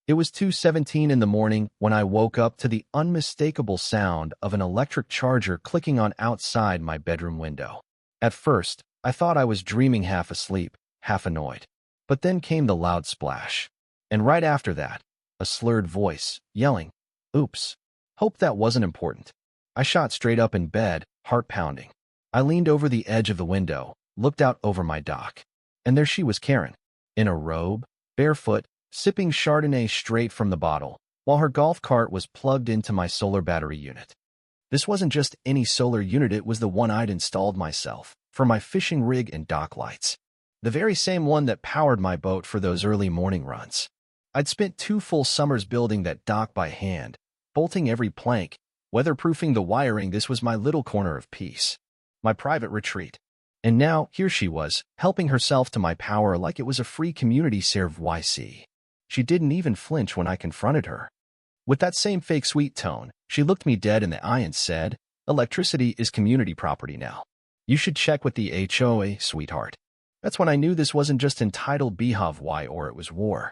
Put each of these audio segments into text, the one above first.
It was 2:17 in the morning when I woke up to the unmistakable sound of an electric charger clicking on outside my bedroom window. At first, I thought I was dreaming, half asleep, half annoyed. But then came the loud splash. And right after that, a slurred voice, yelling, "Oops. Hope that wasn't important." I shot straight up in bed, heart pounding. I leaned over the edge of the window, looked out over my dock. And there she was, Karen, in a robe, barefoot, sipping Chardonnay straight from the bottle, while her golf cart was plugged into my solar battery unit. This wasn't just any solar unit, it was the one I'd installed myself, for my fishing rig and dock lights. The very same one that powered my boat for those early morning runs. I'd spent 2 full summers building that dock by hand, bolting every plank, weatherproofing the wiring. This was my little corner of peace, my private retreat. And now, here she was, helping herself to my power like it was a free community service. She didn't even flinch when I confronted her. With that same fake sweet tone, she looked me dead in the eye and said, "Electricity is community property now. You should check with the HOA, sweetheart." That's when I knew this wasn't just entitled behavior or it was war.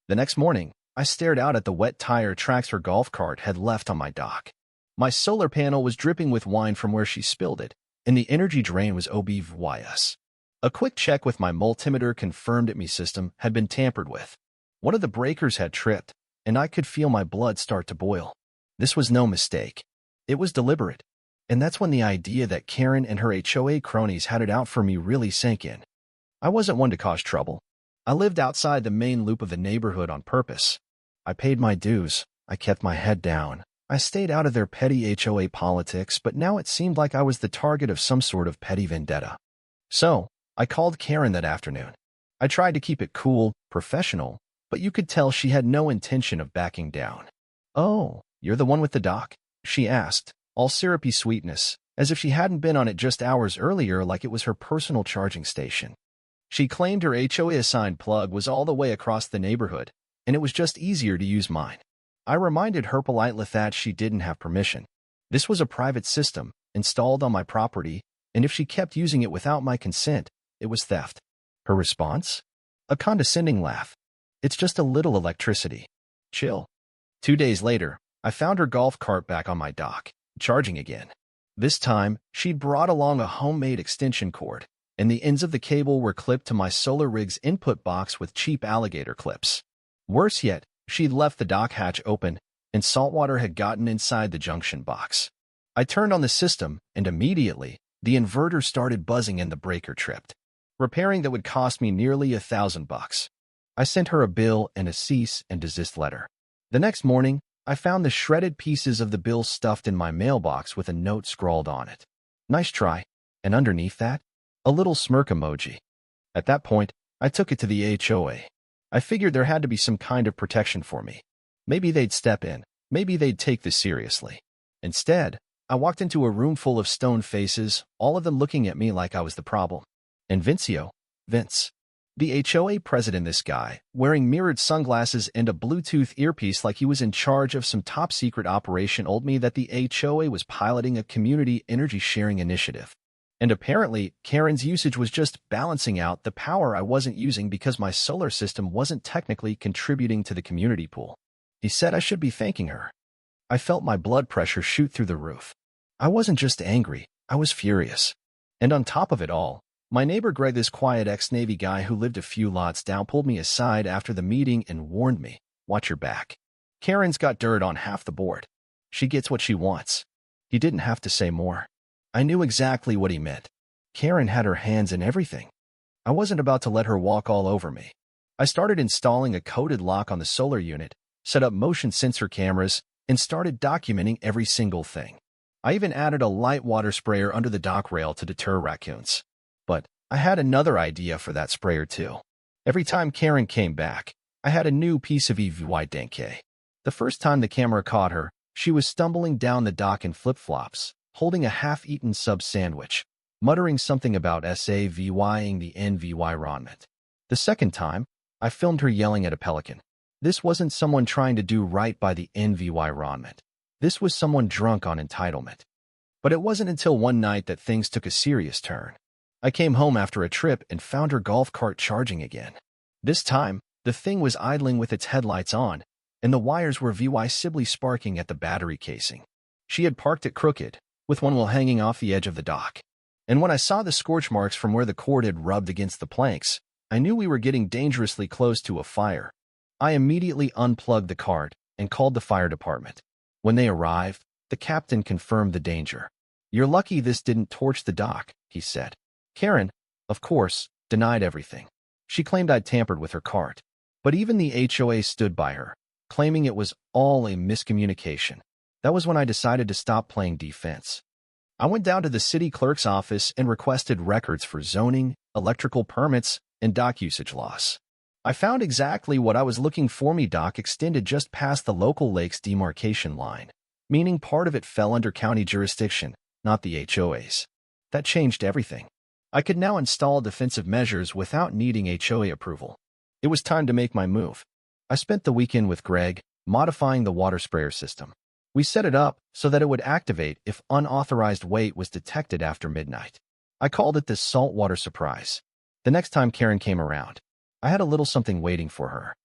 The next morning, I stared out at the wet tire tracks her golf cart had left on my dock. My solar panel was dripping with wine from where she spilled it, and the energy drain was obvious. A quick check with my multimeter confirmed that my system had been tampered with. One of the breakers had tripped, and I could feel my blood start to boil. This was no mistake. It was deliberate. And that's when the idea that Karen and her HOA cronies had it out for me really sank in. I wasn't one to cause trouble. I lived outside the main loop of the neighborhood on purpose. I paid my dues. I kept my head down. I stayed out of their petty HOA politics, but now it seemed like I was the target of some sort of petty vendetta. So, I called Karen that afternoon. I tried to keep it cool, professional, but you could tell she had no intention of backing down. "Oh, you're the one with the dock?" she asked, all syrupy sweetness, as if she hadn't been on it just hours earlier, like it was her personal charging station. She claimed her HOA-assigned plug was all the way across the neighborhood, and it was just easier to use mine. I reminded her politely that she didn't have permission. This was a private system, installed on my property, and if she kept using it without my consent, it was theft. Her response? A condescending laugh. "It's just a little electricity. Chill." 2 days later, I found her golf cart back on my dock, charging again. This time, she'd brought along a homemade extension cord, and the ends of the cable were clipped to my solar rig's input box with cheap alligator clips. Worse yet, she'd left the dock hatch open, and saltwater had gotten inside the junction box. I turned on the system, and immediately, the inverter started buzzing and the breaker tripped. Repairing that would cost me nearly $1,000. I sent her a bill and a cease and desist letter. The next morning, I found the shredded pieces of the bill stuffed in my mailbox with a note scrawled on it. "Nice try," and underneath that, a little smirk emoji. At that point, I took it to the HOA. I figured there had to be some kind of protection for me. Maybe they'd step in. Maybe they'd take this seriously. Instead, I walked into a room full of stone faces, all of them looking at me like I was the problem. And Vince, the HOA president, this guy, wearing mirrored sunglasses and a Bluetooth earpiece like he was in charge of some top-secret operation, told me that the HOA was piloting a community energy-sharing initiative. And apparently, Karen's usage was just balancing out the power I wasn't using because my solar system wasn't technically contributing to the community pool. He said I should be thanking her. I felt my blood pressure shoot through the roof. I wasn't just angry, I was furious. And on top of it all, my neighbor Greg, this quiet ex-Navy guy who lived a few lots down, pulled me aside after the meeting and warned me, "Watch your back. Karen's got dirt on half the board. She gets what she wants." He didn't have to say more. I knew exactly what he meant. Karen had her hands in everything. I wasn't about to let her walk all over me. I started installing a coded lock on the solar unit, set up motion sensor cameras, and started documenting every single thing. I even added a light water sprayer under the dock rail to deter raccoons. But I had another idea for that sprayer too. Every time Karen came back, I had a new piece of evidence. The first time the camera caught her, she was stumbling down the dock in flip-flops, holding a half-eaten sub sandwich, muttering something about saving the environment. The second time, I filmed her yelling at a pelican. This wasn't someone trying to do right by the environment. This was someone drunk on entitlement. But it wasn't until one night that things took a serious turn. I came home after a trip and found her golf cart charging again. This time, the thing was idling with its headlights on, and the wires were visibly sparking at the battery casing. She had parked it crooked, with one wheel hanging off the edge of the dock. And when I saw the scorch marks from where the cord had rubbed against the planks, I knew we were getting dangerously close to a fire. I immediately unplugged the cart and called the fire department. When they arrived, the captain confirmed the danger. "You're lucky this didn't torch the dock," he said. Karen, of course, denied everything. She claimed I'd tampered with her cart. But even the HOA stood by her, claiming it was all a miscommunication. That was when I decided to stop playing defense. I went down to the city clerk's office and requested records for zoning, electrical permits, and dock usage loss. I found exactly what I was looking for. My dock extended just past the local lake's demarcation line, meaning part of it fell under county jurisdiction, not the HOA's. That changed everything. I could now install defensive measures without needing HOA approval. It was time to make my move. I spent the weekend with Greg, modifying the water sprayer system. We set it up so that it would activate if unauthorized weight was detected after midnight. I called it the Saltwater surprise. The next time Karen came around, I had a little something waiting for her.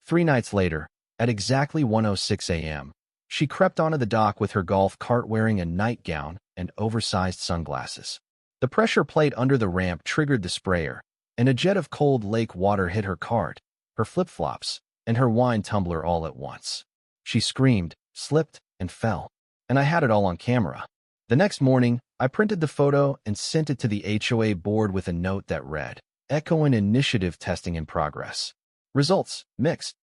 3 nights later, at exactly 1:06 a.m., she crept onto the dock with her golf cart wearing a nightgown and oversized sunglasses. The pressure plate under the ramp triggered the sprayer, and a jet of cold lake water hit her cart, her flip-flops, and her wine tumbler all at once. She screamed, slipped, and fell, and I had it all on camera. The next morning, I printed the photo and sent it to the HOA board with a note that read, "Echoing initiative testing in progress. Results, mixed."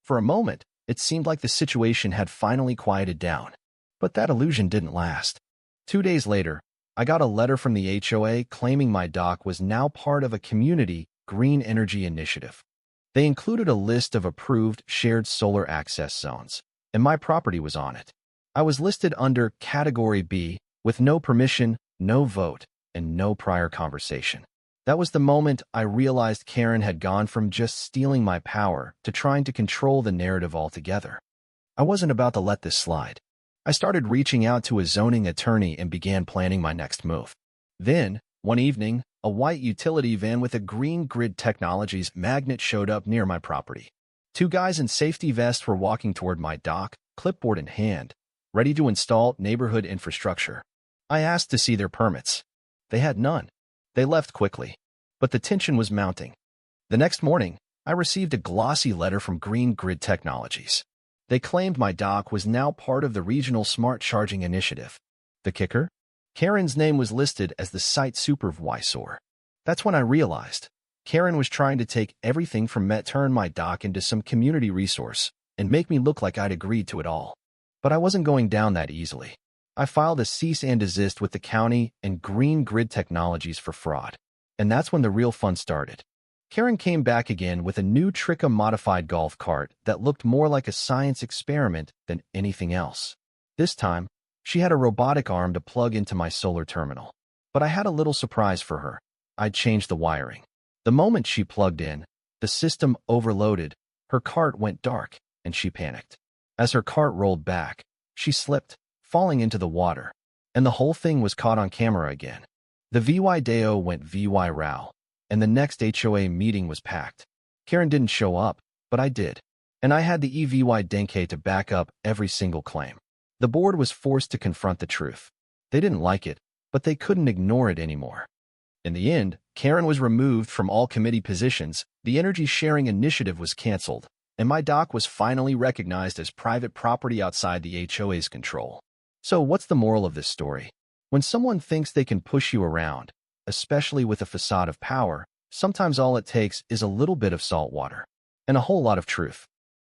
For a moment, it seemed like the situation had finally quieted down. But that illusion didn't last. 2 days later, I got a letter from the HOA claiming my dock was now part of a community green energy initiative. They included a list of approved shared solar access zones, and my property was on it. I was listed under Category B, with no permission, no vote, and no prior conversation. That was the moment I realized Karen had gone from just stealing my power to trying to control the narrative altogether. I wasn't about to let this slide. I started reaching out to a zoning attorney and began planning my next move. Then, one evening, a white utility van with a Green Grid Technologies magnet showed up near my property. 2 guys in safety vests were walking toward my dock, clipboard in hand, ready to install neighborhood infrastructure. I asked to see their permits. They had none. They left quickly, but the tension was mounting. The next morning, I received a glossy letter from Green Grid Technologies. They claimed my dock was now part of the Regional Smart Charging Initiative. The kicker? Karen's name was listed as the site supervisor. That's when I realized Karen was trying to take everything from me, turn my dock into some community resource, and make me look like I'd agreed to it all. But I wasn't going down that easily. I filed a cease and desist with the county and Green Grid Technologies for fraud. And that's when the real fun started. Karen came back again with a new Tricka-modified golf cart that looked more like a science experiment than anything else. This time, she had a robotic arm to plug into my solar terminal. But I had a little surprise for her. I'd changed the wiring. The moment she plugged in, the system overloaded, her cart went dark, and she panicked. As her cart rolled back, she slipped, falling into the water, and the whole thing was caught on camera again. The VY went VY row, and the next HOA meeting was packed. Karen didn't show up, but I did, and I had the EVY Denke to back up every single claim. The board was forced to confront the truth. They didn't like it, but they couldn't ignore it anymore. In the end, Karen was removed from all committee positions, the energy sharing initiative was canceled, and my dock was finally recognized as private property outside the HOA's control. So what's the moral of this story? When someone thinks they can push you around, especially with a facade of power, sometimes all it takes is a little bit of salt water and a whole lot of truth.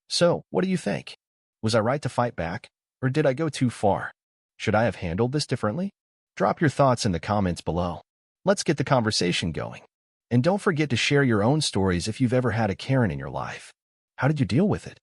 So, what do you think? Was I right to fight back, or did I go too far? Should I have handled this differently? Drop your thoughts in the comments below. Let's get the conversation going. And don't forget to share your own stories if you've ever had a Karen in your life. How did you deal with it?